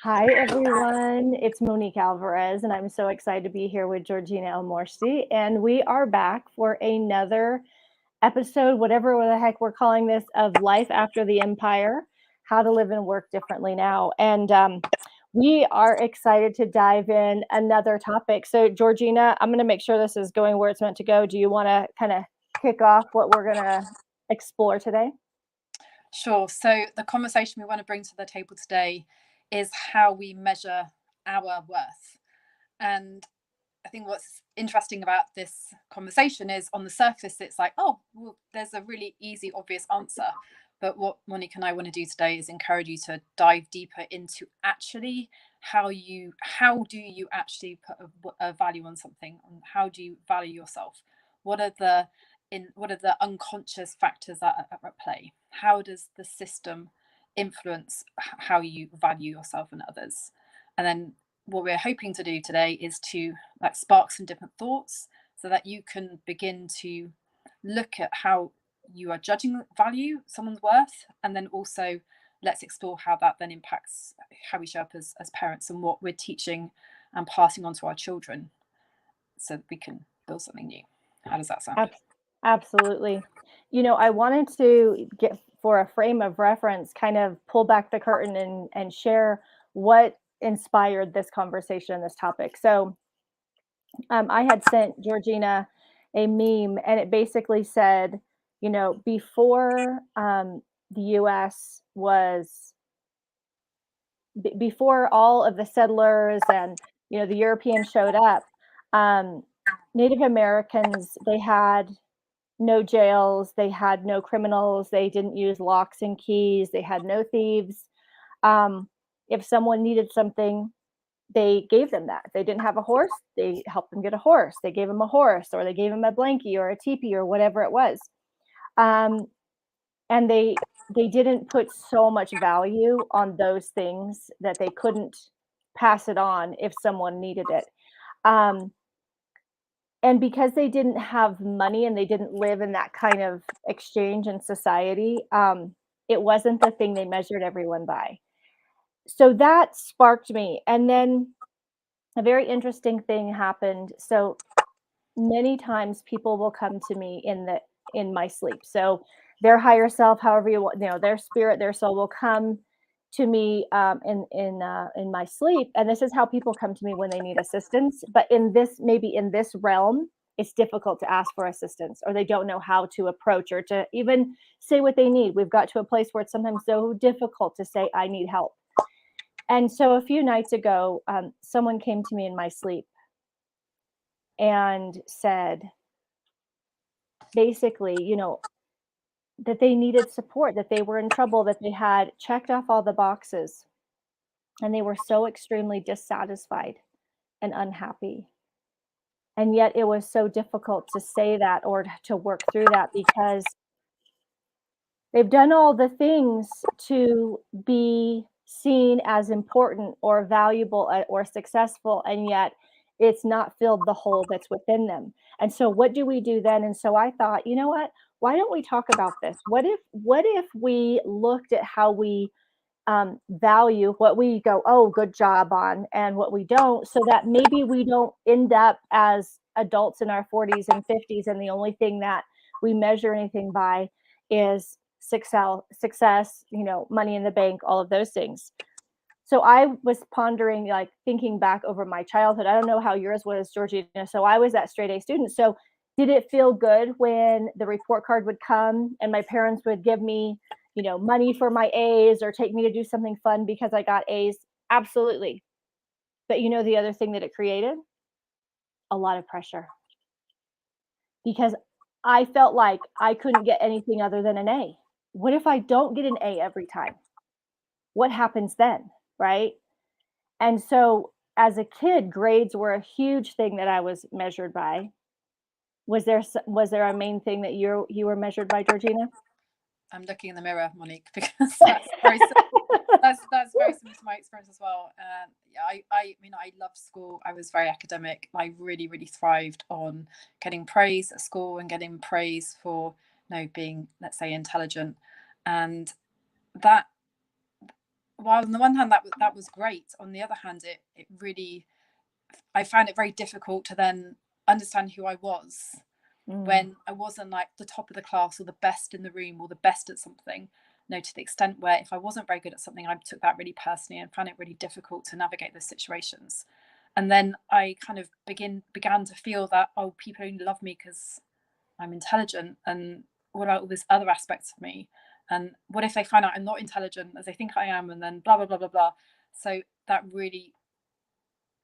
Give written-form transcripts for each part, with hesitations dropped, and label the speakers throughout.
Speaker 1: Hi, everyone. It's Monique Alvarez, and I'm so excited to be here with Georgina El Morsi. And we are back for another episode, whatever the heck we're calling this, of Life After the Empire, How to Live and Work Differently Now. And we are excited to dive in another topic. So, Georgina, I'm going to make sure this is going where it's meant to go. Do you want to kind of kick off what we're going to explore today?
Speaker 2: Sure. So the conversation we want to bring to the table today is how we measure our worth. And I think what's interesting about this conversation is on the surface, it's like, oh, well, there's a really easy, obvious answer. But what Monique and I want to do today is encourage you to dive deeper into actually how do you actually put a value on something, and how do you value yourself? What are the unconscious factors that are at play? How does the system influence how you value yourself and others? And then what we're hoping to do today is to spark some different thoughts so that you can begin to look at how you are judging value someone's worth, and then also let's explore how that then impacts how we show up as parents and what we're teaching and passing on to our children so that we can build something new. How does that sound?
Speaker 1: Absolutely. I wanted to get, for a frame of reference, kind of pull back the curtain and share what inspired this conversation and this topic. So I had sent Georgina a meme, and it basically said, before the US was, before all of the settlers and, the Europeans showed up, um, Native Americans, they had no jails, they had no criminals, they didn't use locks and keys, they had no thieves. Um, if someone needed something, they gave them that. If they didn't have a horse, they helped them get a horse. They gave them a horse, or they gave them a blankie or a teepee or whatever it was. Um, and they didn't put so much value on those things that they couldn't pass it on if someone needed it. Um, and because they didn't have money and they didn't live in that kind of exchange in society, it wasn't the thing they measured everyone by. So that sparked me. And then a very interesting thing happened. So many times people will come to me in my sleep. So their higher self, however you want, their spirit, their soul will come to me in my sleep. And this is how people come to me when they need assistance. But maybe in this realm, it's difficult to ask for assistance, or they don't know how to approach or to even say what they need. We've got to a place where it's sometimes so difficult to say, I need help. And so a few nights ago, someone came to me in my sleep and said, basically, that they needed support, that they were in trouble, that they had checked off all the boxes, and they were so extremely dissatisfied and unhappy. And yet it was so difficult to say that or to work through that because they've done all the things to be seen as important or valuable or successful, and yet it's not filled the hole that's within them. And so what do we do then? And so I thought, you know what? Why don't we talk about this? What if we looked at how we value what we go, oh, good job on, and what we don't, so that maybe we don't end up as adults in our 40s and 50s, and the only thing that we measure anything by is success, money in the bank, all of those things. So I was pondering, like thinking back over my childhood. I don't know how yours was, Georgina. So I was that straight A student. So did it feel good when the report card would come and my parents would give me, money for my A's or take me to do something fun because I got A's? Absolutely. But the other thing that it created? A lot of pressure, because I felt like I couldn't get anything other than an A. What if I don't get an A every time? What happens then? Right? And so as a kid, grades were a huge thing that I was measured by. Was there a main thing that you were measured by, Georgina?
Speaker 2: I'm looking in the mirror, Monique, because that's very similar to my experience as well. Yeah, I mean, I loved school. I was very academic. I really, really thrived on getting praise at school and getting praise for, being, let's say, intelligent, and that while on the one hand that was great, on the other hand it really, I found it very difficult to then understand who I was
Speaker 1: Mm,
Speaker 2: when I wasn't like the top of the class or the best in the room or the best at something. No, to the extent where if I wasn't very good at something, I took that really personally and found it really difficult to navigate those situations. And then I kind of began to feel that, oh, people only love me because I'm intelligent, and what about all these other aspects of me? And what if they find out I'm not intelligent as they think I am, and then blah blah blah blah blah. So that really,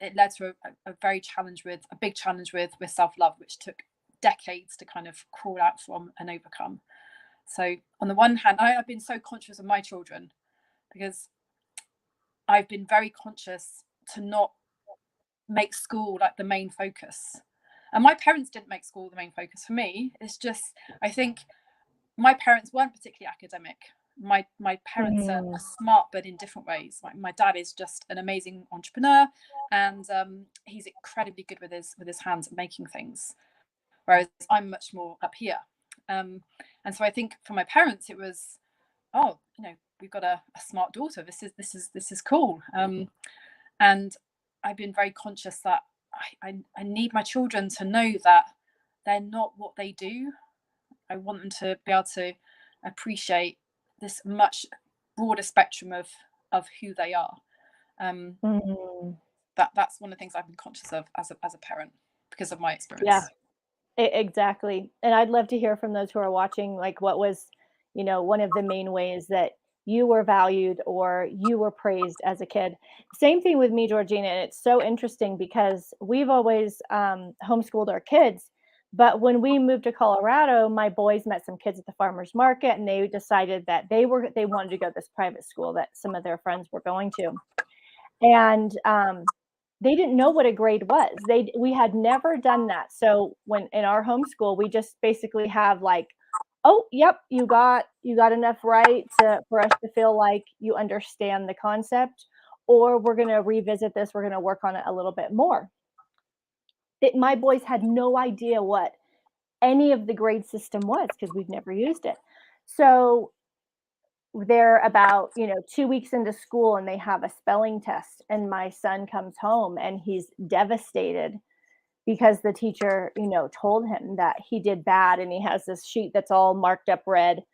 Speaker 2: it led to a very challenge with a big challenge with self-love, which took decades to kind of crawl out from and overcome. So on the one hand, I've been so conscious of my children because I've been very conscious to not make school like the main focus. And my parents didn't make school the main focus for me. It's just, I think my parents weren't particularly academic. My parents are
Speaker 1: mm,
Speaker 2: smart, but in different ways. My dad is just an amazing entrepreneur, and he's incredibly good with his hands at making things, whereas I'm much more up here. Um, and so I think for my parents, it was, oh, we've got a smart daughter. This is cool. And I've been very conscious that I need my children to know that they're not what they do. I want them to be able to appreciate this much broader spectrum of who they are. Um,
Speaker 1: mm.
Speaker 2: that's one of the things I've been conscious of as a parent because of my
Speaker 1: Yeah.
Speaker 2: experience.
Speaker 1: Exactly. And I'd love to hear from those who are watching, like what was, one of the main ways that you were valued or you were praised as a kid. Same thing with me, Georgina. And it's so interesting because we've always homeschooled our kids. But when we moved to Colorado, my boys met some kids at the farmers market and they decided that they wanted to go to this private school that some of their friends were going to. And, they didn't know what a grade was. We had never done that. So when in our homeschool, we just basically have like, "Oh, yep, you got enough right to for us to feel like you understand the concept, or we're gonna revisit this, we're gonna work on it a little bit more." My boys had no idea what any of the grade system was because 'cause we've never used it. So they're about 2 weeks into school and they have a spelling test and my son comes home and he's devastated because the teacher told him that he did bad and he has this sheet that's all marked up red.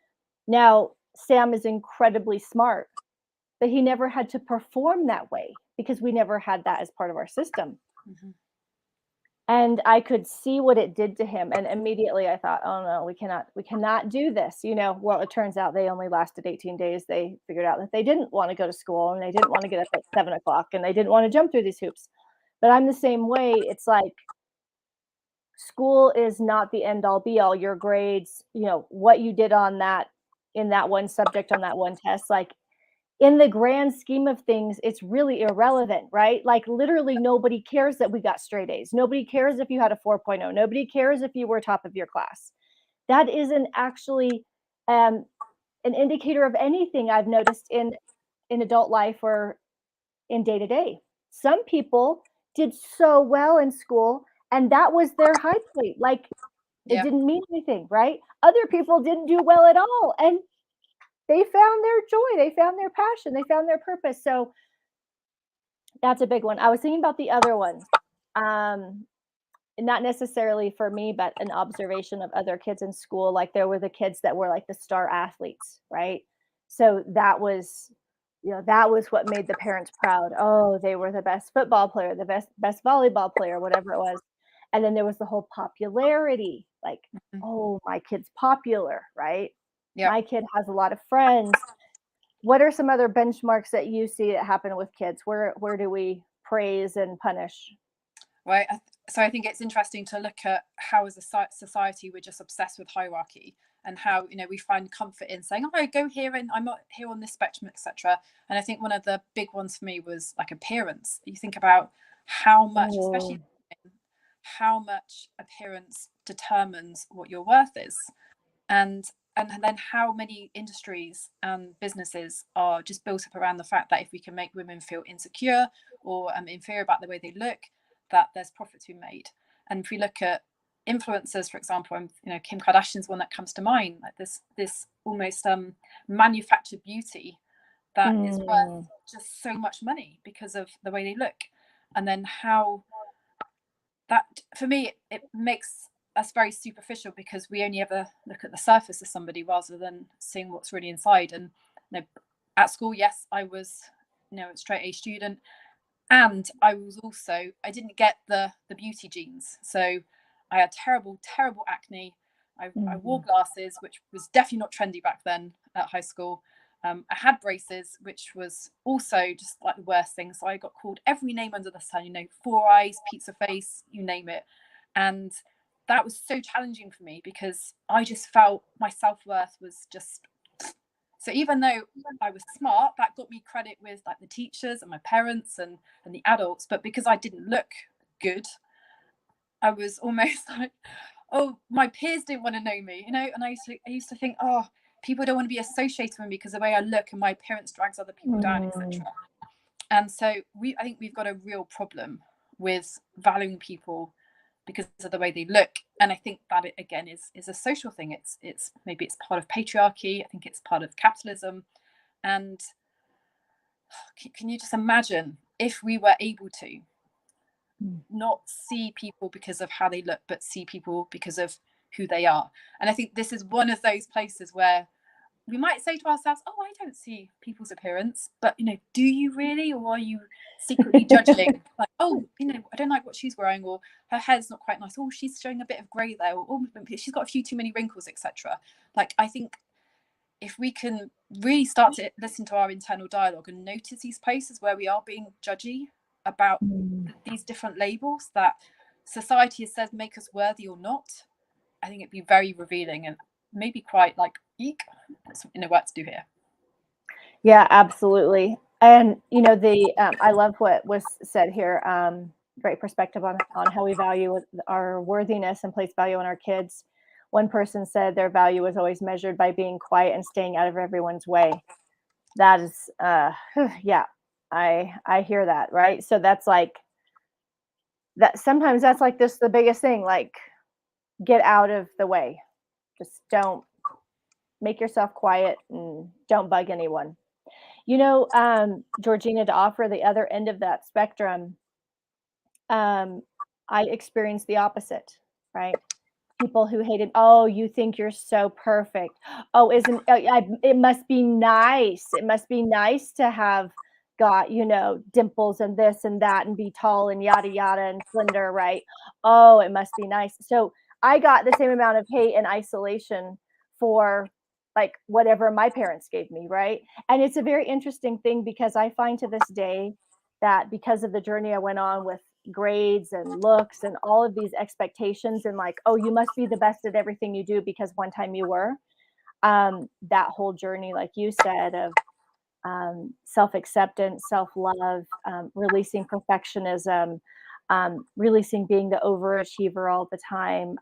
Speaker 1: Now Sam is incredibly smart, but he never had to perform that way because we never had that as part of our system.
Speaker 2: Mhm.
Speaker 1: And I could see what it did to him, and immediately I thought, "Oh, no, we cannot do this," Well, it turns out they only lasted 18 days. They figured out that they didn't wanna go to school, and they didn't wanna get up at 7 o'clock, and they didn't wanna jump through these hoops. But I'm the same way. It's like school is not the end all be all. Your grades, what you did on that in that one subject on that one test, like, in the grand scheme of things, it's really irrelevant, right? Like literally nobody cares that we got straight A's. Nobody cares if you had a 4.0. Nobody cares if you were top of your class. That isn't actually um, an indicator of anything I've noticed in adult life or in day to day. Some people did so well in school and that was their high point. Like it
Speaker 2: Yeah.
Speaker 1: didn't mean anything, right? Other people didn't do well at all and they found their joy, they found their passion, they found their purpose. So that's a big one. I was thinking about the other ones. Um, Not necessarily for me, but an observation of other kids in school. Like there were the kids that were like the star athletes, right? So that was what made the parents proud. Oh, they were the best football player, the best volleyball player, whatever it was. And then there was the whole popularity, like,
Speaker 2: Mhm.
Speaker 1: oh, my kid's popular, right?
Speaker 2: Yeah.
Speaker 1: My kid has a lot of friends. What are some other benchmarks that you see that happen with kids? Where do we praise and punish?
Speaker 2: Right. So I think it's interesting to look at how, as a society, we're just obsessed with hierarchy, and how we find comfort in saying, "Oh, go here, and I'm not here on this spectrum, etc." And I think one of the big ones for me was like appearance. You think about how much, especially
Speaker 1: Oh,
Speaker 2: how much appearance determines what your worth is, and then how many industries and businesses are just built up around the fact that if we can make women feel insecure or inferior about the way they look, that there's profit to be made. And if we look at influencers, for example, and Kim Kardashian's one that comes to mind, like this almost manufactured beauty, that is worth
Speaker 1: Mm,
Speaker 2: just so much money because of the way they look. And then how that, for me, it makes us very superficial because we only ever look at the surface of somebody rather than seeing what's really inside. And at school, yes, I was a straight A student, and I didn't get the beauty genes, so I had terrible acne. I wore
Speaker 1: mm,
Speaker 2: glasses, which was definitely not trendy back then at high school. I had braces, which was also just like the worst thing. So I got called every name under the sun, four eyes, pizza face, you name it. And that was so challenging for me because I just felt my self-worth was just, so even though I was smart, that got me credit with like the teachers and my parents and the adults. But because I didn't look good, I was almost like, oh, my peers didn't want to know me, And I used to think, oh, people don't want to be associated with me because the way I look and my appearance drags other people down,
Speaker 1: mm.
Speaker 2: etc. And so I think we've got a real problem with valuing people because of the way they look. And I think that it again is a social thing. It's maybe it's part of patriarchy. I think it's part of capitalism. And can you just imagine if we were able to
Speaker 1: Mm.
Speaker 2: not see people because of how they look, but see people because of who they are? And I think this is one of those places where we might say to ourselves, oh, I don't see people's appearance, but do you really? Or are you secretly judging, like, oh, I don't like what she's wearing, or her hair's not quite nice, oh, she's showing a bit of grey there, or oh, she's got a few too many wrinkles, etc. Like, I think if we can really start to listen to our internal dialogue and notice these places where we are being judgy about
Speaker 1: Mm.
Speaker 2: these different labels that society has said make us worthy or not, I think it'd be very revealing and maybe quite like, eek, there's work to do here.
Speaker 1: Yeah, absolutely. And the I love what was said here. Great perspective on how we value our worthiness and place value on our kids. One person said their value was always measured by being quiet and staying out of everyone's way. That is, yeah, I hear that, right? So that's like that. Sometimes that's like this the biggest thing. Like, get out of the way. Just don't make yourself quiet and don't bug anyone. Georgina, to offer the other end of that spectrum, um, I experienced the opposite, right? People who hated, "Oh, you think you're so perfect. Oh, isn't it must be nice. It must be nice to have got, dimples and this and that and be tall and yada yada and slender, right? Oh, it must be nice." So I got the same amount of hate and isolation for like whatever my parents gave me, right? And it's a very interesting thing because I find to this day that because of the journey I went on with grades and looks and all of these expectations and like, oh, you must be the best at everything you do because one time you were. That whole journey, like you said, of self acceptance, self love, releasing perfectionism, releasing being the overachiever all the time,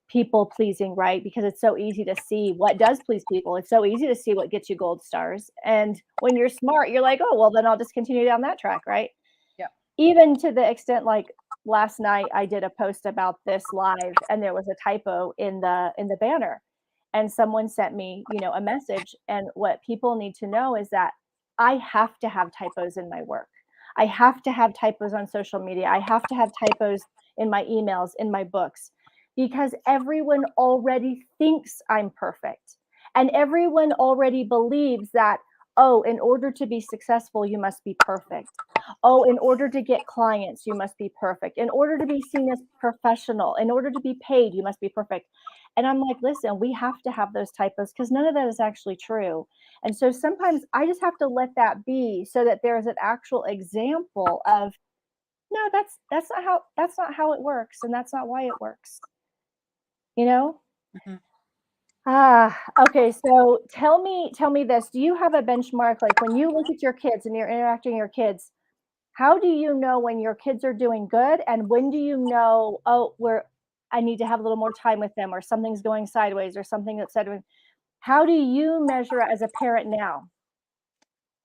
Speaker 1: people pleasing, right? Because it's so easy to see what does please people. It's so easy to see what gets you gold stars. And when you're smart, you're like, oh, well, then I'll just continue down that track, right?
Speaker 2: Yeah.
Speaker 1: Even to the extent like last night I did a post about this live and there was a typo in the banner and someone sent me, a message, and what people need to know is that I have to have typos in my work. I have to have typos on social media. I have to have typos in my emails, in my books because everyone already thinks I'm perfect. And everyone already believes that, oh, in order to be successful, you must be perfect. Oh, in order to get clients, you must be perfect. In order to be seen as professional, in order to be paid, you must be perfect. And I'm like, listen, we have to have those typos because none of that is actually true. And so sometimes I just have to let that be so that there's an actual example of no, that's not how it works, and that's not why it works. You know?
Speaker 2: Mhm.
Speaker 1: Okay, so tell me this. Do you have a benchmark? Like when you look at your kids and you're interacting with your kids, how do you know when your kids are doing good, and when do you know, "Oh, I need to have a little more time with them," or something's going sideways, or something that's said how do you measure it as a parent now?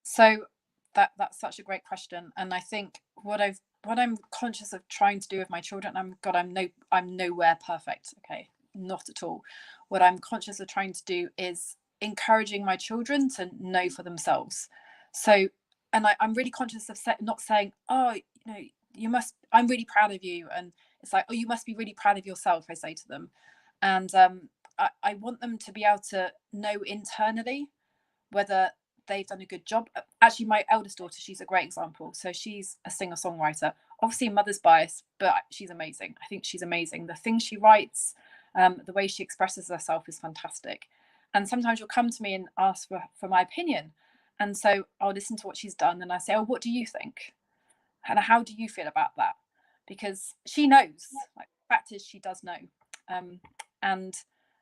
Speaker 2: So that's such a great question, and I think what I'm conscious of trying to do with my children, I'm nowhere perfect. Okay, not at all. What I'm conscious of trying to do is encouraging my children to know for themselves. So, and I'm really conscious of not saying, oh, I'm really proud of you. And it's like, oh, you must be really proud of yourself, I say to them. And I want them to be able to know internally whether they've done a good job. Actually, my eldest daughter, she's a great example. So she's a singer-songwriter. Obviously, mother's bias, but she's amazing. I think she's amazing. The things she writes, the way she expresses herself is fantastic. And sometimes she'll come to me and ask for my opinion. And so I'll listen to what she's done and I say, oh, what do you think? And how do you feel about that? Because she knows. Like, the fact is, she does know. Um, and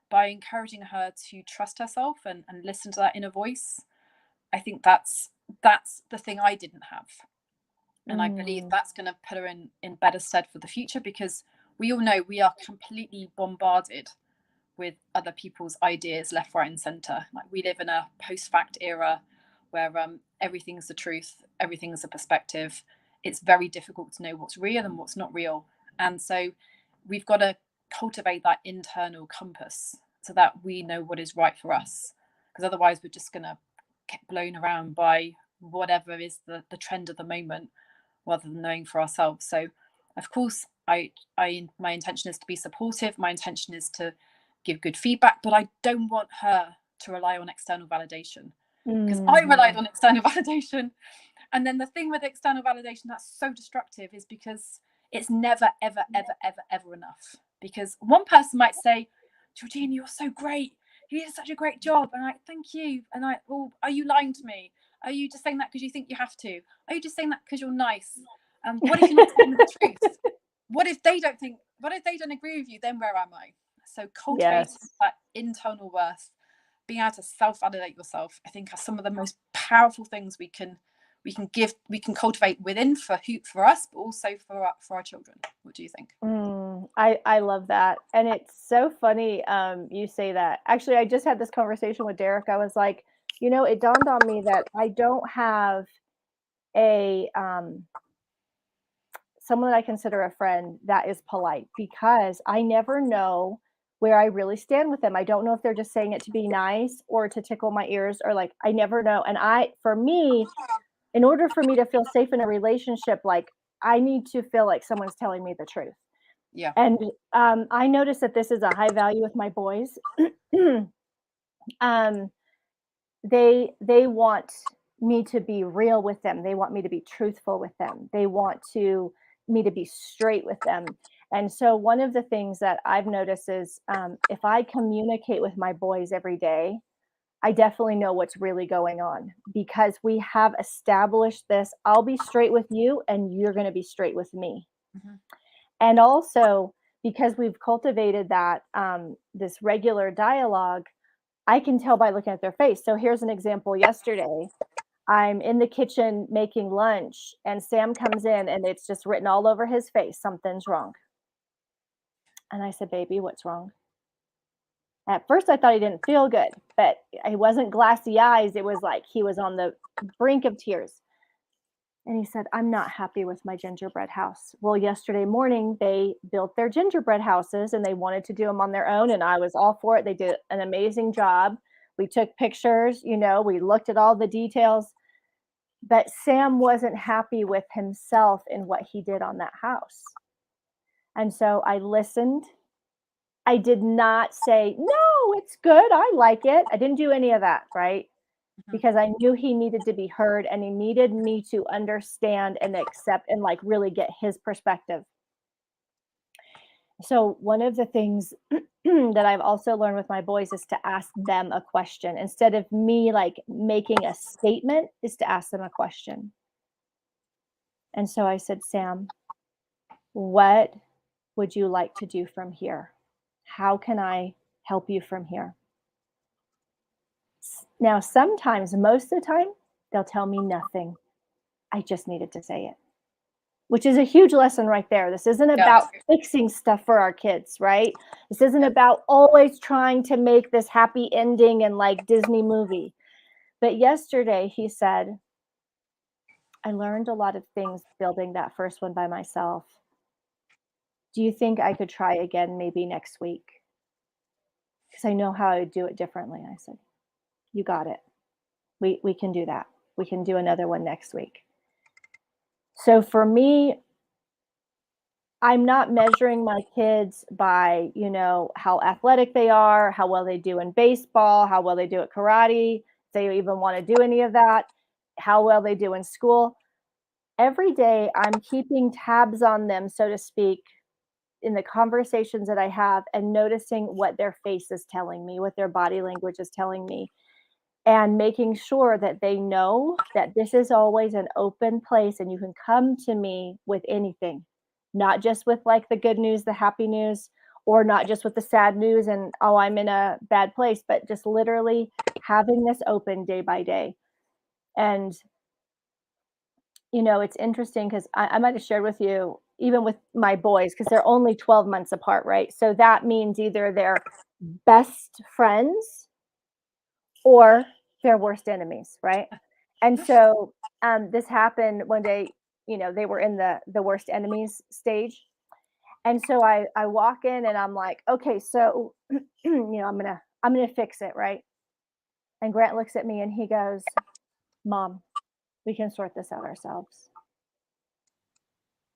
Speaker 2: by encouraging her to trust herself and listen to that inner voice, I think that's the thing I didn't have. And I believe
Speaker 1: Mm,
Speaker 2: that's going to put her in better stead for the future, because we all know we are completely bombarded with other people's ideas left, right, and center. Like, we live in a post-fact era where everything's the truth, everything's a perspective. It's very difficult to know what's real and what's not real, and so we've got to cultivate that internal compass so that we know what is right for us. Because otherwise, we're just going to get blown around by whatever is the trend of the moment, rather than knowing for ourselves. So, of course, I my intention is to be supportive. My intention is to give good feedback, but I don't want her to rely on external validation, because I relied
Speaker 1: mhm.
Speaker 2: on external validation. And then the thing with external validation that's so destructive is because it's never, ever, ever, ever, ever enough. Because one person might say, Georgina, you're so great. You did such a great job. And I, thank you. And I, well, are you lying to me? Are you just saying that because you think you have to? Are you just saying that because you're nice? What if you're not telling me the truth? What if they don't think, what if they don't agree with you? Then where am I? So cultivating
Speaker 1: Yes.
Speaker 2: that internal worth, being able to self-validate yourself, I think are some of the most powerful things we can cultivate within for us, but also for our children. What do you think?
Speaker 1: I love that, and it's so funny, you say that. Actually, I just had this conversation with Derek. I was like, it dawned on me that I don't have a, someone that I consider a friend that is polite, because I never know where I really stand with them. I don't know if they're just saying it to be nice or to tickle my ears, or like, I never know. And for me, in order for me to feel safe in a relationship, like, I need to feel like someone's telling me the truth.
Speaker 2: Yeah.
Speaker 1: And I notice that this is a high value with my boys. um, they want me to be real with them. They want me to be truthful with them. They want me to be straight with them. And so one of the things that I've noticed is, if I communicate with my boys every day, I definitely know what's really going on, because we have established this. I'll be straight with you, and you're going to be straight with me.
Speaker 2: Hmm.
Speaker 1: And also, because we've cultivated that, this regular dialogue, I can tell by looking at their face. So here's an example. Yesterday, I'm in the kitchen making lunch, and Sam comes in, and it's just written all over his face, something's wrong. And I said, baby, what's wrong? At first, I thought he didn't feel good, but it wasn't glassy eyes. It was like he was on the brink of tears. And he said, I'm not happy with my gingerbread house. Well, yesterday morning, they built their gingerbread houses, and they wanted to do them on their own. And I was all for it. They did an amazing job. We took pictures, we looked at all the details. But Sam wasn't happy with himself in what he did on that house. And so I listened. I did not say, no, it's good. I like it. I didn't do any of that, right?
Speaker 2: Hmm.
Speaker 1: Because I knew he needed to be heard, and he needed me to understand and accept and like really get his perspective. So, one of the things that I've also learned with my boys is to ask them a question instead of me like making a statement, is to ask them a question. And so I said, Sam, what would you like to do from here? How can I help you from here? Now, sometimes, most of the time, they'll tell me nothing. I just needed to say it, which is a huge lesson right there. This isn't
Speaker 2: Yeah.
Speaker 1: about fixing stuff for our kids, right? This isn't about always trying to make this happy ending and like Disney movie. But yesterday he said, I learned a lot of things building that first one by myself. Do you think I could try again maybe next week? Because I know how I would do it differently. I said, you got it. We can do that. We can do another one next week. So for me, I'm not measuring my kids by, how athletic they are, how well they do in baseball, how well they do at karate, if they even want to do any of that, how well they do in school. Every day I'm keeping tabs on them, so to speak, in the conversations that I have and noticing what their face is telling me, what their body language is telling me, and making sure that they know that this is always an open place and you can come to me with anything, not just with like the good news, the happy news, or not just with the sad news and, oh, I'm in a bad place, but just literally having this open day by day. And, it's interesting because I might have shared with you, even with my boys, because they're only 12 months apart, right? So that means either they're best friends or their worst enemies, right? And so, this happened one day, they were in the worst enemies stage. And so I walk in and I'm like, okay, so I'm gonna fix it, right? And Grant looks at me and he goes, Mom, we can sort this out ourselves.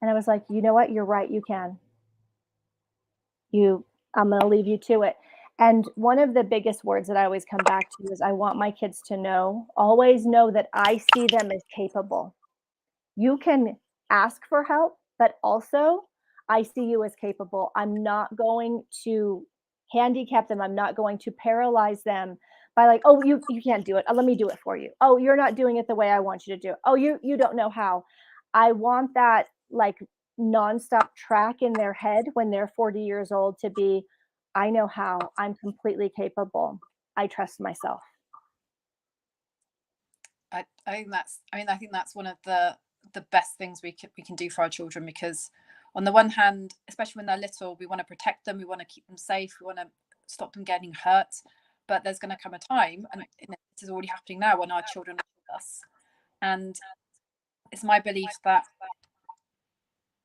Speaker 1: And I was like, you know what? You're right, you can. You I'm gonna leave you to it. And one of the biggest words that I always come back to is I want my kids to always know that I see them as capable. You can ask for help, but also I see you as capable. I'm not going to handicap them. I'm not going to paralyze them by like, oh, you can't do it. Let me do it for you. Oh, you're not doing it the way I want you to do it. Oh, you don't know how. I want that like nonstop track in their head when they're 40 years old to be, I know how. I'm completely capable. I trust myself.
Speaker 2: I think that's one of the best things we can do for our children, because on the one hand, especially when they're little, we want to protect them, we want to keep them safe, we want to stop them getting hurt. But there's going to come a time, and this is already happening now, when our children are with us. And it's my belief that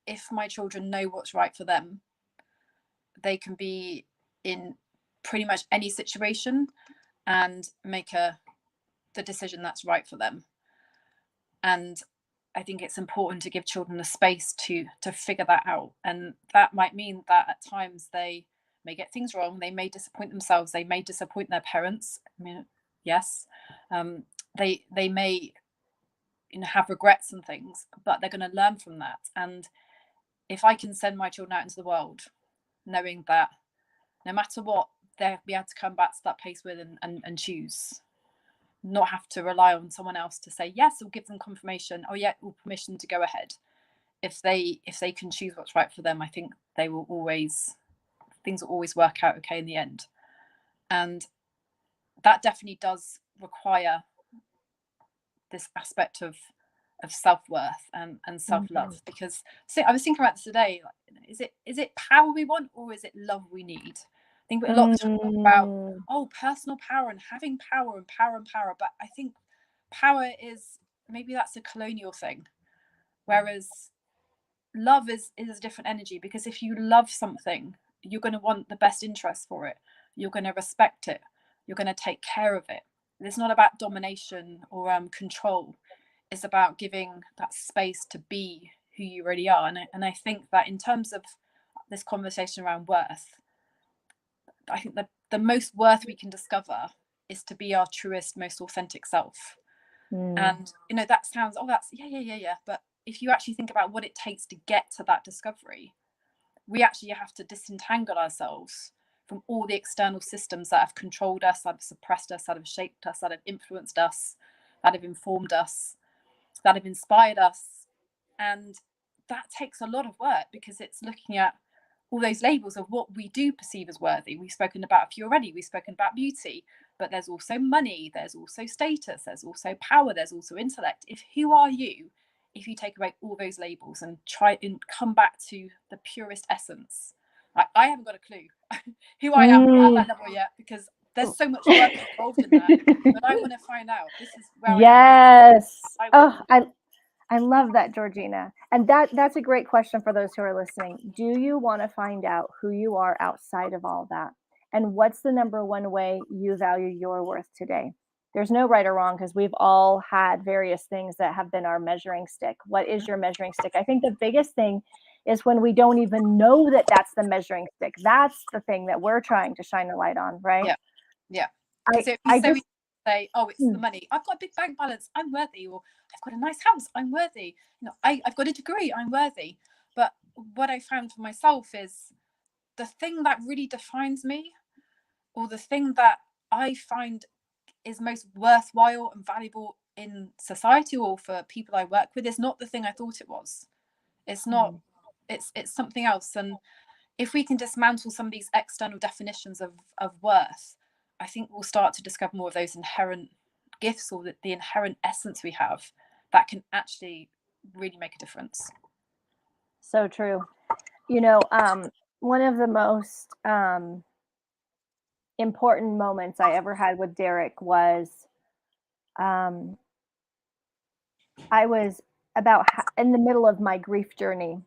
Speaker 2: if my children know what's right for them, they can be in pretty much any situation and make the decision that's right for them. And I think it's important to give children a space to figure that out. And that might mean that at times they may get things wrong, they may disappoint themselves, they may disappoint their parents. I mean, yes, um, they may have regrets and things, but they're going to learn from that. And if I can send my children out into the world knowing that no matter what, they'll be able to come back to that place with and choose, not have to rely on someone else to say yes or give them confirmation, oh yeah, or permission to go ahead. If they can choose what's right for them, I think things will always work out okay in the end. And that definitely does require this aspect of self-worth and
Speaker 1: Mhm.
Speaker 2: self-love. Because I was thinking about this today, like, is it power we want, or is it love we need? I think a lot of the time about,
Speaker 1: Mm.
Speaker 2: oh, personal power and having power and power and power, but I think power is, maybe that's a colonial thing, whereas love is a different energy. Because if you love something, you're going to want the best interest for it, you're going to respect it, you're going to take care of it. It's not about domination or control. It's about giving that space to be who you really are. And I think that in terms of this conversation around worth, I think the most worth we can discover is to be our truest, most authentic self.
Speaker 1: Mm.
Speaker 2: And that sounds, oh, that's yeah. But if you actually think about what it takes to get to that discovery, we actually have to disentangle ourselves from all the external systems that have controlled us, that have suppressed us, that have shaped us, that have influenced us, that have informed us, that have inspired us. And that takes a lot of work, because it's looking at all those labels of what we do perceive as worthy. We've spoken about a few already. We've spoken about beauty, but there's also money, there's also status, there's also power, there's also intellect. Who are you if you take away all those labels and try and come back to the purest essence? I haven't got a clue who I am. I'm not at
Speaker 1: Mm.
Speaker 2: that level yet, because there's so much work involved in that. But I want to find out. This is where I am now.
Speaker 1: Yes.
Speaker 2: I want
Speaker 1: Oh,
Speaker 2: to know.
Speaker 1: I love that, Georgina. And that's a great question for those who are listening. Do you want to find out who you are outside of all that? And what's the number one way you value your worth today? There's no right or wrong because we've all had various things that have been our measuring stick. What is your measuring stick? I think the biggest thing is when we don't even know that that's the measuring stick. That's the thing that we're trying to shine a light on, right?
Speaker 2: Yeah. Yeah.
Speaker 1: I
Speaker 2: Because it'd be
Speaker 1: I
Speaker 2: so
Speaker 1: just
Speaker 2: easy to say, oh, it's the
Speaker 1: mm,
Speaker 2: money. I've got a big bank balance. I'm worthy. Or I've got a nice house. I'm worthy. I've got a degree. I'm worthy. But what I found for myself is the thing that really defines me, or the thing that I find is most worthwhile and valuable in society or for people I work with, is not the thing I thought it was. It's not.
Speaker 1: mm,
Speaker 2: It's something else. And if we can dismantle some of these external definitions of worth, I think we'll start to discover more of those inherent gifts, or the inherent essence we have, that can actually really make a difference.
Speaker 1: so true. You know, one of the most important moments I ever had with Derek was um, I was in the middle of my grief journey.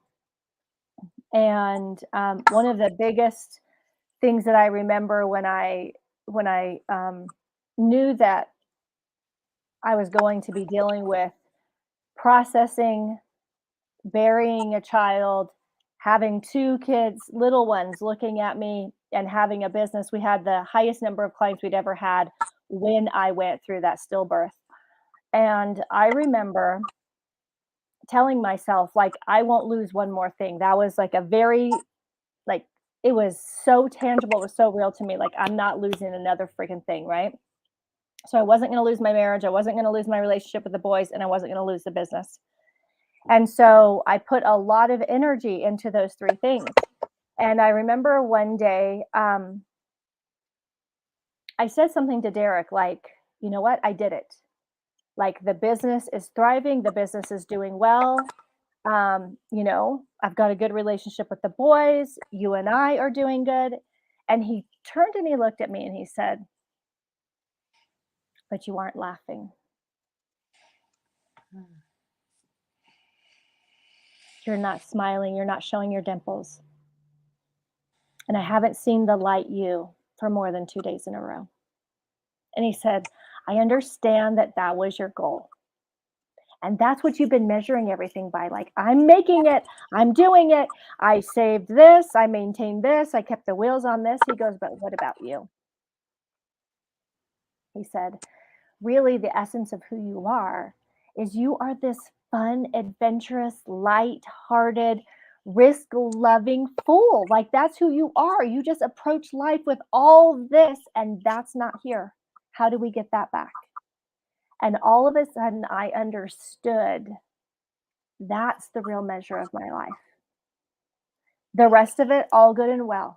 Speaker 1: And one of the biggest things that I remember when I knew that I was going to be dealing with processing, burying a child, having two kids, little ones looking at me, and having a business. We had the highest number of clients we'd ever had when I went through that stillbirth. And I remember telling myself, like, I won't lose one more thing. That was like a very, like, it was so tangible, it was so real to me. Like, I'm not losing another freaking thing, right? So I wasn't going to lose my marriage. I wasn't going to lose my relationship with the boys, and I wasn't going to lose the business. And so I put a lot of energy into those three things. And I remember one day, I said something to Derek like, you know what? I did it. Like, the business is thriving, the business is doing well. I've got a good relationship with the boys. You and I are doing good. And he turned and he looked at me and he said, but you aren't laughing.
Speaker 2: Mm.
Speaker 1: You're not smiling. You're not showing your dimples. And I haven't seen the light you for more than 2 days in a row. And he said, I understand that that was your goal. And that's what you've been measuring everything by. Like, I'm making it, I'm doing it. I saved this, I maintained this, I kept the wheels on this. He goes, but what about you? He said, really, the essence of who you are is you are this fun, adventurous, light-hearted, risk-loving fool. Like, that's who you are. You just approach life with all this, and that's not here. How do we get that back? And all of a sudden, I understood that's the real measure of my life. The rest of it, all good and well.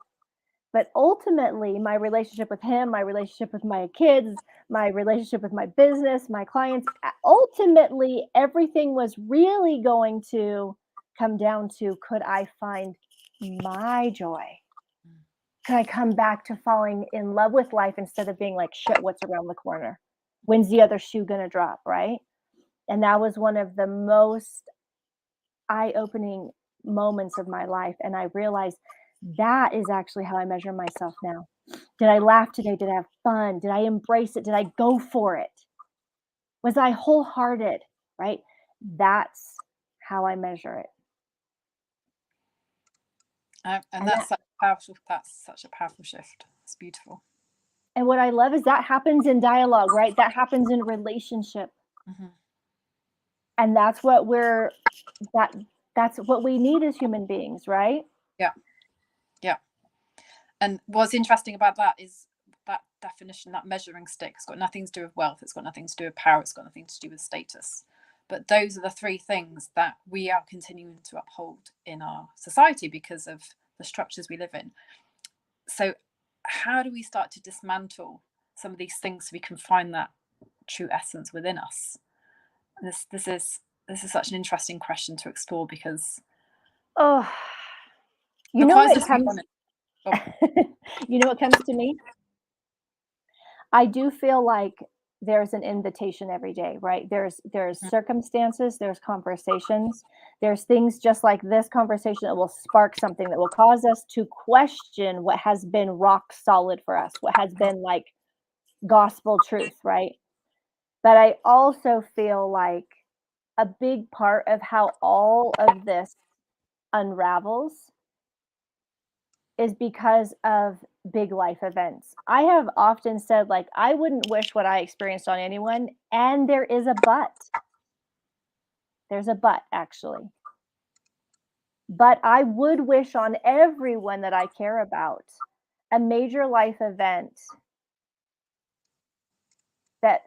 Speaker 1: But ultimately, my relationship with him, my relationship with my kids, my relationship with my business, my clients, ultimately, everything was really going to come down to, could I find my joy? Could I come back to falling in love with life instead of being like, shit, what's around the corner? When's the other shoe going to drop? Right. And that was one of the most eye opening moments of my life. And I realized that is actually how I measure myself now. Did I laugh today? Did I have fun? Did I embrace it? Did I go for it? Was I wholehearted? Right? That's how I measure it.
Speaker 2: And
Speaker 1: And
Speaker 2: that's
Speaker 1: that
Speaker 2: such a powerful. That's such a powerful shift. It's beautiful.
Speaker 1: and what I love is that happens in dialogue, right? That happens in relationship.
Speaker 2: Hmm.
Speaker 1: And that that's what we need as human beings, right?
Speaker 2: Yeah, yeah. And what's interesting about that is that definition, that measuring stick, has got nothing to do with wealth. It's got nothing to do with power. It's got nothing to do with status. But those are the three things that we are continuing to uphold in our society because of the structures we live in. So, how do we start to dismantle some of these things so we can find that true essence within us? And this is such an interesting question to explore because
Speaker 1: Oh, you know
Speaker 2: because
Speaker 1: what
Speaker 2: let's be
Speaker 1: comes
Speaker 2: honest. Oh,
Speaker 1: you know what comes to me? I do feel like there's an invitation every day, right? There's
Speaker 2: mm,
Speaker 1: circumstances, there's conversations, there's things just like this conversation that will spark something that will cause us to question what has been rock solid for us, what has been like gospel truth, right? But I also feel like a big part of how all of this unravels is because of big life events. I have often said, like, I wouldn't wish what I experienced on anyone, and there is a but. There's a but, actually. But I would wish on everyone that I care about a major life event that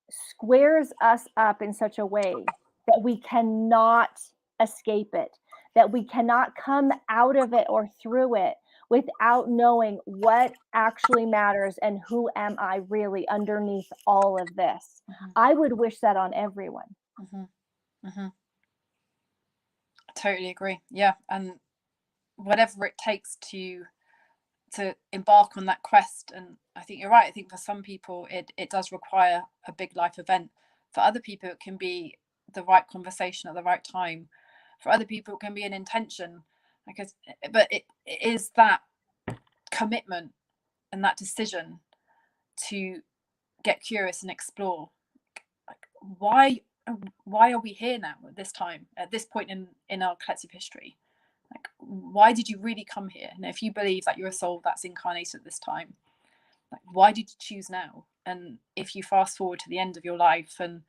Speaker 1: squares us up in such a way that we cannot escape it, that we cannot come out of it or through it without knowing what actually matters and who am I really underneath all of this.
Speaker 2: Mhm,
Speaker 1: I would wish that on everyone.
Speaker 2: mhm, mhm. Totally agree. Yeah, and whatever it takes to embark on that quest. And I think you're right. I think for some people it does require a big life event. For other people it can be the right conversation at the right time. For other people it can be an intention. Because but it is that commitment and that decision to get curious and explore, like, why are we here now at this time, at this point in our collective history? Like, why did you really come here? And if you believe that you're a soul that's incarnated at this time, like, why did you choose now? And if you fast forward to the end of your life and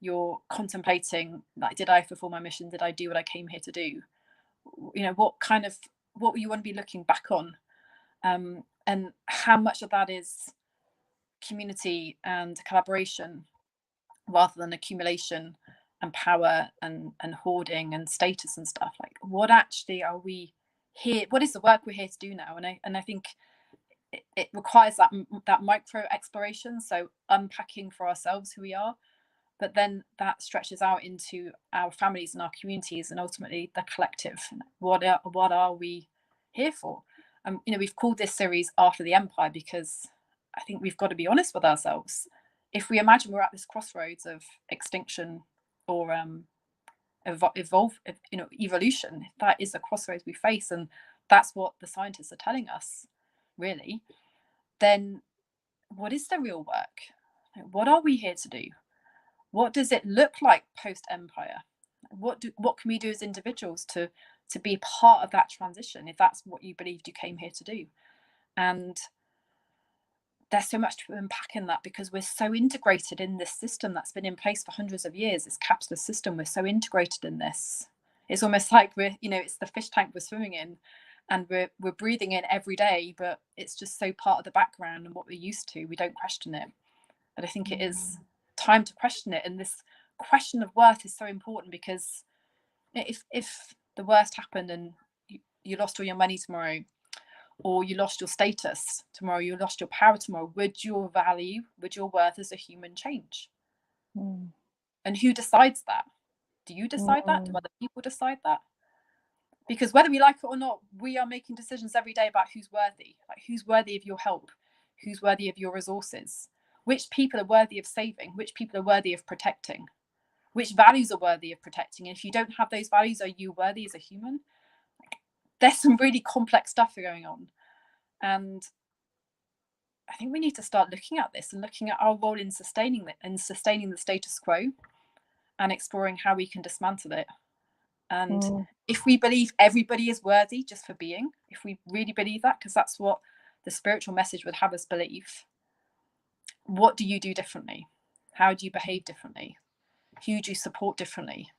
Speaker 2: you're contemplating, like, did I fulfill my mission? Did I do what I came here to do? You know, what you want to be looking back on, and how much of that is community and collaboration rather than accumulation and power and hoarding and status and stuff. Like, what actually are we here, what is the work we're here to do now? And I think it requires that micro exploration, so unpacking for ourselves who we are, but then that stretches out into our families and our communities and ultimately the collective. What are we here for? We've called this series After the Empire because I think we've got to be honest with ourselves. If we imagine we're at this crossroads of extinction or evolution, that is the crossroads we face, and that's what the scientists are telling us, really, then what is the real work? What are we here to do? What does it look like post empire? What can we do as individuals to be part of that transition, if that's what you believed you came here to do? And there's so much to unpack in that, because we're so integrated in this system that's been in place for hundreds of years, this capitalist system. We're so integrated in this. It's almost like it's the fish tank we're swimming in, and we're breathing in every day, but it's just so part of the background and what we're used to. We don't question it. But I think it is time to question it. And this question of worth is so important, because if the worst happened and you lost all your money tomorrow, or you lost your status tomorrow, you lost your power tomorrow, would your value, would your worth as a human change?
Speaker 1: Mm.
Speaker 2: And who decides that? Do you decide that? Do
Speaker 1: Mm.
Speaker 2: other people decide that? Because whether we like it or not, we are making decisions every day about who's worthy, like who's worthy of your help, who's worthy of your resources, which people are worthy of saving, which people are worthy of protecting, which values are worthy of protecting. And if you don't have those values, are you worthy as a human? There's some really complex stuff going on. And I think we need to start looking at this and looking at our role in sustaining the status quo, and exploring how we can dismantle it. And
Speaker 1: Mm.
Speaker 2: if we believe everybody is worthy just for being, if we really believe that, because that's what the spiritual message would have us believe, what do you do differently? How do you behave differently? Who do you support differently?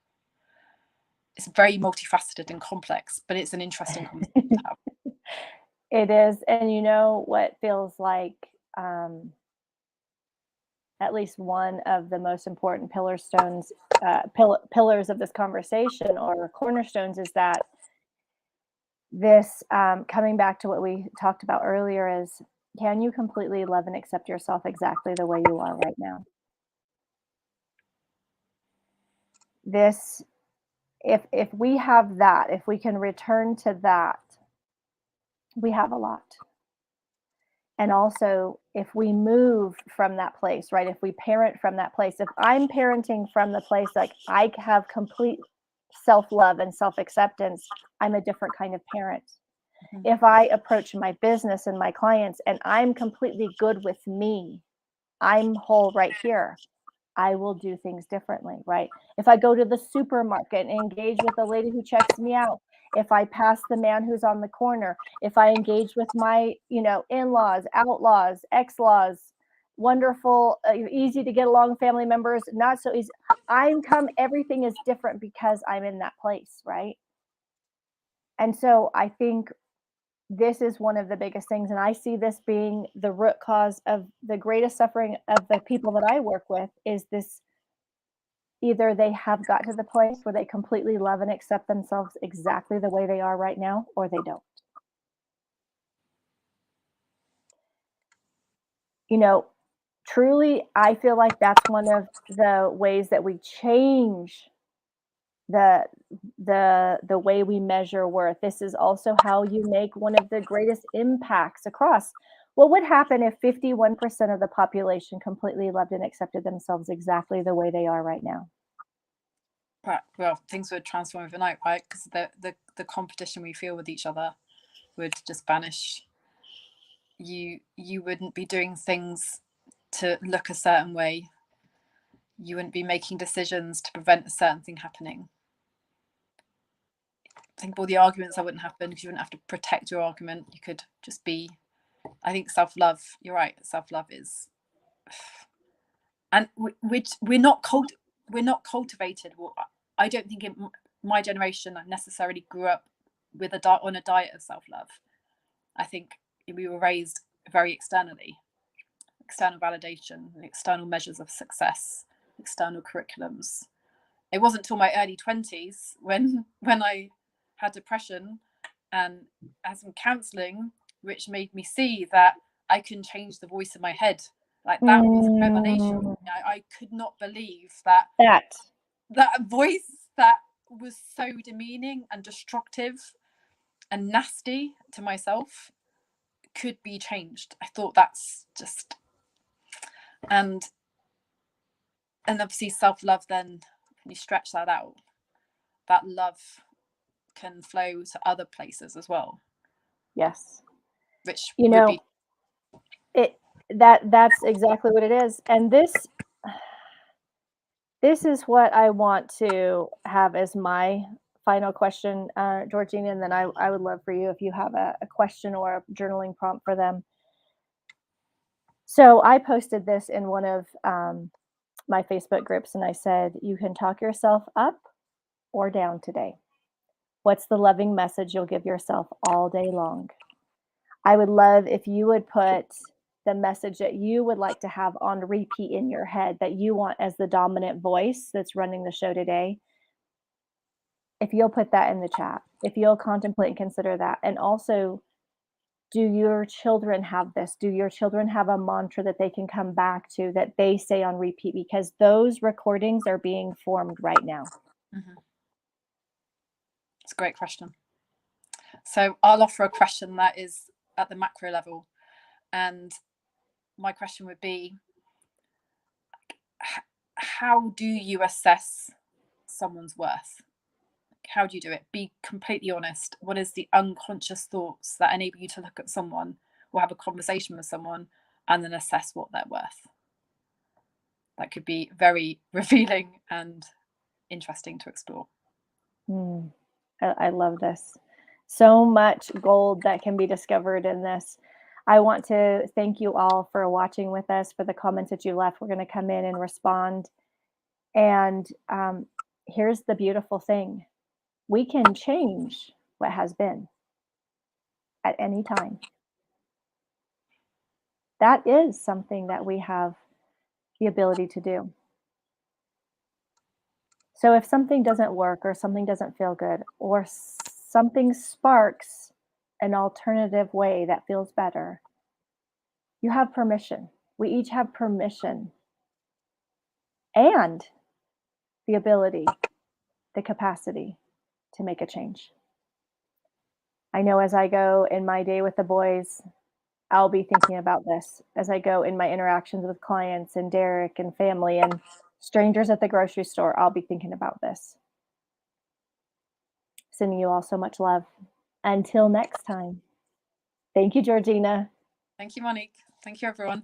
Speaker 2: It's very multifaceted and complex, but it's an interesting conversation to have.
Speaker 1: It is, and you know what feels like, um, at least one of the most important pillars of this conversation, or cornerstones, is that this, coming back to what we talked about earlier, is, can you completely love and accept yourself exactly the way you are right now? This, if we have that, if we can return to that, we have a lot. And also, if we move from that place, right? If we parent from that place, if I'm parenting from the place like I have complete self love and self acceptance, I'm a different kind of parent.
Speaker 2: Mhm.
Speaker 1: If I approach my business and my clients and I'm completely good with me, I'm whole right here, I will do things differently, right? If I go to the supermarket and engage with the lady who checks me out, if I pass the man who's on the corner, if I engage with my, in-laws, outlaws, ex-laws, wonderful, easy to get along family members, not so easy. Everything is different because I'm in that place, right? And so I think this is one of the biggest things, and I see this being the root cause of the greatest suffering of the people that I work with is this. Either they have got to the place where they completely love and accept themselves exactly the way they are right now, or they don't. You know, truly, I feel like that's one of the ways that we change the the way we measure worth. This is also how you make one of the greatest impacts across. What would happen if 51% of the population completely loved and accepted themselves exactly the way they are right now?
Speaker 2: Right. Well, things would transform overnight, right? Because the competition we feel with each other would just vanish. You wouldn't be doing things to look a certain way. You wouldn't be making decisions to prevent a certain thing happening. Think of all the arguments that wouldn't happen because you wouldn't have to protect your argument. You could just be. I think self-love. You're right. Self-love is, and we're not cultivated. Well, I don't think in my generation I necessarily grew up with on a diet of self-love. I think we were raised very externally, external validation, external measures of success, external curriculums. It wasn't until my early 20s when I had depression and had some counselling, which made me see that I can change the voice in my head. Like that was a revelation.
Speaker 1: Mm,
Speaker 2: I could not believe that
Speaker 1: that.
Speaker 2: that voice that was so demeaning and destructive and nasty to myself could be changed. I thought that's just and obviously self-love, then when you stretch that out, that love can flow to other places as well,
Speaker 1: Yes.
Speaker 2: which
Speaker 1: You
Speaker 2: would be
Speaker 1: know, it that's exactly what it is. And this is what I want to have as my final question, Georgina, and then I would love for you if you have a question or a journaling prompt for them. So I posted this in one of my Facebook groups, and I said, "You can talk yourself up or down today. What's the loving message you'll give yourself all day long?" I would love if you would put the message that you would like to have on repeat in your head that you want as the dominant voice that's running the show today. If you'll put that in the chat, if you'll contemplate and consider that. And also, do your children have this? Do your children have a mantra that they can come back to that they say on repeat? Because those recordings are being formed right now.
Speaker 2: Mhm. It's a great question. So I'll offer a question that is at the macro level, and my question would be, how do you assess someone's worth? How do you do it? Be completely honest. What is the unconscious thoughts that enable you to look at someone or have a conversation with someone and then assess what they're worth? That could be very revealing and interesting to explore.
Speaker 1: Mm, I love this. So much gold that can be discovered in this. I want to thank you all for watching with us, for the comments that you left. We're going to come in and respond. And here's the beautiful thing: we can change what has been at any time. That is something that we have the ability to do. So if something doesn't work or something doesn't feel good or something sparks an alternative way that feels better, you have permission. We each have permission and the ability, the capacity to make a change. I know as I go in my day with the boys, I'll be thinking about this as I go in my interactions with clients and Derek and family and strangers at the grocery store. I'll be thinking about this. Sending you all so much love. Until next time. Thank you, Georgina.
Speaker 2: Thank you, Monique. Thank you, everyone.